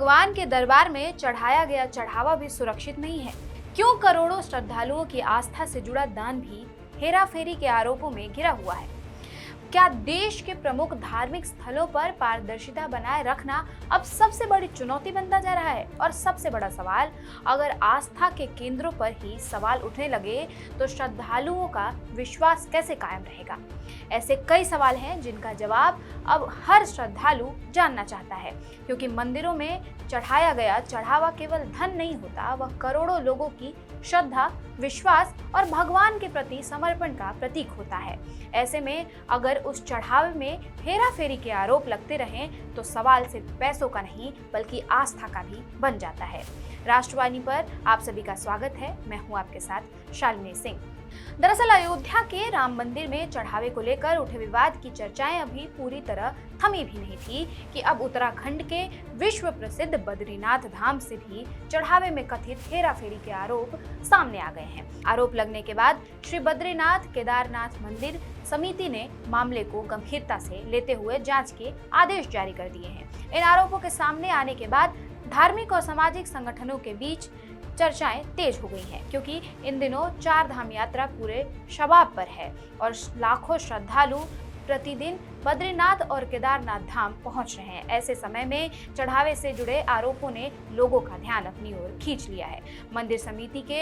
भगवान के दरबार में चढ़ाया गया चढ़ावा भी सुरक्षित नहीं है? क्यों करोड़ों श्रद्धालुओं की आस्था से जुड़ा दान भी हेराफेरी के आरोपों में घिरा हुआ है? क्या देश के प्रमुख धार्मिक स्थलों पर पारदर्शिता बनाए रखना अब सबसे बड़ी चुनौती बनता जा रहा है? और सबसे बड़ा सवाल, अगर आस्था के केंद्रों पर ही सवाल उठने लगे तो श्रद्धालुओं का विश्वास कैसे कायम रहेगा? ऐसे कई सवाल हैं जिनका जवाब अब हर श्रद्धालु जानना चाहता है, क्योंकि मंदिरों में चढ़ाया गया चढ़ावा केवल धन नहीं होता, वह करोड़ों लोगों की श्रद्धा, विश्वास और भगवान के प्रति समर्पण का प्रतीक होता है। ऐसे में अगर उस चढ़ावे में हेराफेरी के आरोप लगते रहें तो सवाल सिर्फ पैसों का नहीं बल्कि आस्था का भी बन जाता है। राष्ट्रवाणी पर आप सभी का स्वागत है। मैं हूं आपके साथ शालिनी सिंह। दरअसल अयोध्या के राम मंदिर में चढ़ावे को लेकर उठे विवाद की चर्चाएं अभी पूरी तरह थमी भी नहीं थी कि अब उत्तराखंड के विश्व प्रसिद्ध बद्रीनाथ धाम से भी चढ़ावे में कथित हेराफेरी के आरोप सामने आ गए हैं। आरोप लगने के बाद श्री बद्रीनाथ केदारनाथ मंदिर समिति ने मामले को गंभीरता से लेते हुए जांच के आदेश जारी कर दिए हैं। इन आरोपों के सामने आने के बाद धार्मिक और सामाजिक संगठनों के बीच चर्चाएं तेज हो गई हैं, क्योंकि इन दिनों 4 धाम यात्रा पूरे शबाब पर है और लाखों श्रद्धालु प्रतिदिन बद्रीनाथ और केदारनाथ धाम पहुंच रहे हैं। ऐसे समय में चढ़ावे से जुड़े आरोपों ने लोगों का ध्यान अपनी ओर खींच लिया है। मंदिर समिति के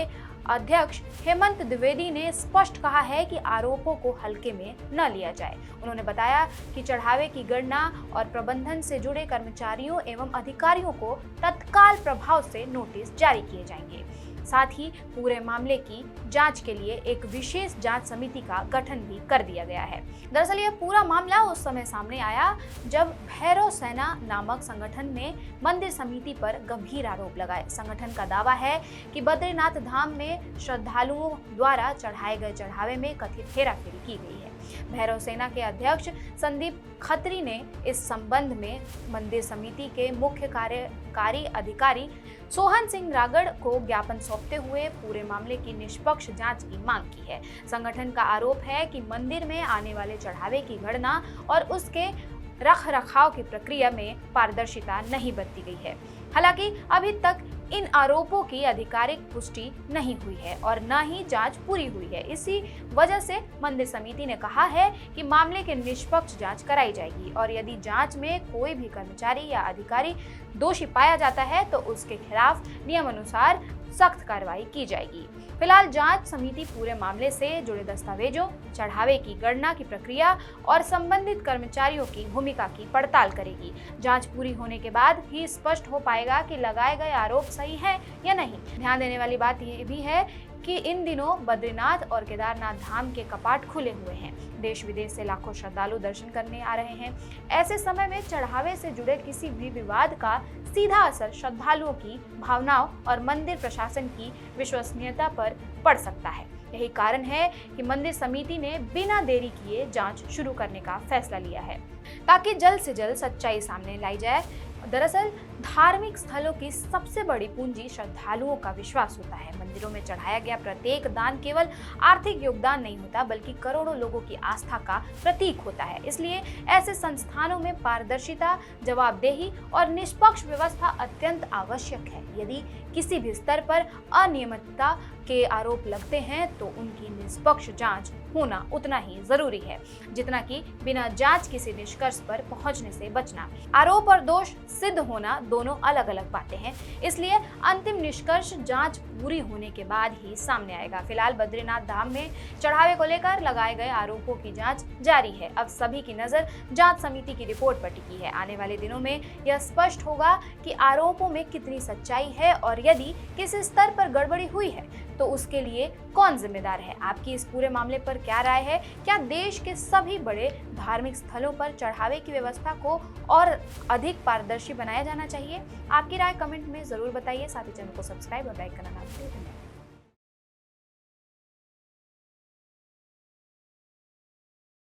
अध्यक्ष हेमंत द्विवेदी ने स्पष्ट कहा है कि आरोपों को हल्के में न लिया जाए। उन्होंने बताया कि चढ़ावे की गणना और प्रबंधन से जुड़े कर्मचारियों एवं अधिकारियों को तत्काल प्रभाव से नोटिस जारी किए जाएंगे। साथ ही पूरे मामले की जांच के लिए एक विशेष जांच समिति का गठन भी कर दिया गया है। दरअसल यह पूरा मामला उस समय सामने आया जब भैरव सेना नामक संगठन ने मंदिर समिति पर गंभीर आरोप लगाए। संगठन का दावा है कि बद्रीनाथ धाम में श्रद्धालुओं द्वारा चढ़ाए गए चढ़ावे में कथित हेराफेरी की गई है। भैरव सेना के अध्यक्ष संदीप खत्री ने इस संबंध में मंदिर समिति के मुख्य कार्यकारी अधिकारी सोहन सिंह रागड़ को ज्ञापन सौंपते हुए पूरे मामले की निष्पक्ष जांच की मांग की है। संगठन का आरोप है कि मंदिर में आने वाले चढ़ावे की गणना और उसके रख रखाव की प्रक्रिया में पारदर्शिता नहीं बरती गई है। हालांकि अभी तक इन आरोपों की आधिकारिक पुष्टि नहीं हुई है और न ही जांच पूरी हुई है। इसी वजह से मंदिर समिति ने कहा है कि मामले की निष्पक्ष जांच कराई जाएगी और यदि जांच में कोई भी कर्मचारी या अधिकारी दोषी पाया जाता है तो उसके खिलाफ नियमानुसार सख्त कार्रवाई की जाएगी। फिलहाल जांच समिति पूरे मामले से जुड़े दस्तावेजों, चढ़ावे की गणना की प्रक्रिया और संबंधित कर्मचारियों की भूमिका की पड़ताल करेगी। जांच पूरी होने के बाद ही स्पष्ट हो पाएगा कि लगाए गए आरोप सही है या नहीं। ध्यान देने वाली बात यह भी है कि इन दिनों बद्रीनाथ और केदारनाथ धाम के कपाट खुले हुए हैं। देश विदेश से लाखों श्रद्धालु दर्शन करने आ रहे हैं। ऐसे समय में चढ़ावे से जुड़े किसी भी विवाद का सीधा असर श्रद्धालुओं की भावनाओं और मंदिर प्रशासन की विश्वसनीयता पर पड़ सकता है। यही कारण है कि मंदिर समिति ने बिना देरी किए जांच शुरू करने का फैसला लिया है, ताकि जल्द से जल्द सच्चाई सामने लाई जाए। दरअसल धार्मिक स्थलों की सबसे बड़ी पूंजी श्रद्धालुओं का विश्वास होता है। मंदिरों में चढ़ाया गया प्रत्येक दान केवल आर्थिक योगदान नहीं होता बल्कि करोड़ों लोगों की आस्था का प्रतीक होता है। इसलिए ऐसे संस्थानों में पारदर्शिता, जवाबदेही और निष्पक्ष व्यवस्था अत्यंत आवश्यक है। यदि किसी भी स्तर पर अनियमितता के आरोप लगते हैं तो उनकी निष्पक्ष जांच होना उतना ही जरूरी है जितना कि बिना जांच किसी निष्कर्ष पर पहुंचने से बचना। आरोप और दोष सिद्ध होना दोनों अलग अलग बातें हैं, इसलिए अंतिम निष्कर्ष जांच पूरी होने के बाद ही सामने आएगा। फिलहाल बद्रीनाथ धाम में चढ़ावे को लेकर लगाए गए आरोपों की जांच जारी है। अब सभी की नजर जांच समिति की रिपोर्ट पर टिकी है। आने वाले दिनों में यह स्पष्ट होगा कि आरोपों में कितनी सच्चाई है और यदि किसी स्तर पर गड़बड़ी हुई है तो उसके लिए कौन जिम्मेदार है। आपकी इस पूरे मामले पर क्या राय है? क्या देश के सभी बड़े धार्मिक स्थलों पर चढ़ावे की व्यवस्था को और अधिक पारदर्शी बनाया जाना चाहिए? आपकी राय कमेंट में जरूर बताइए। साथ ही चैनल को सब्सक्राइब और लाइक करना ना भूलिए। धन्यवाद।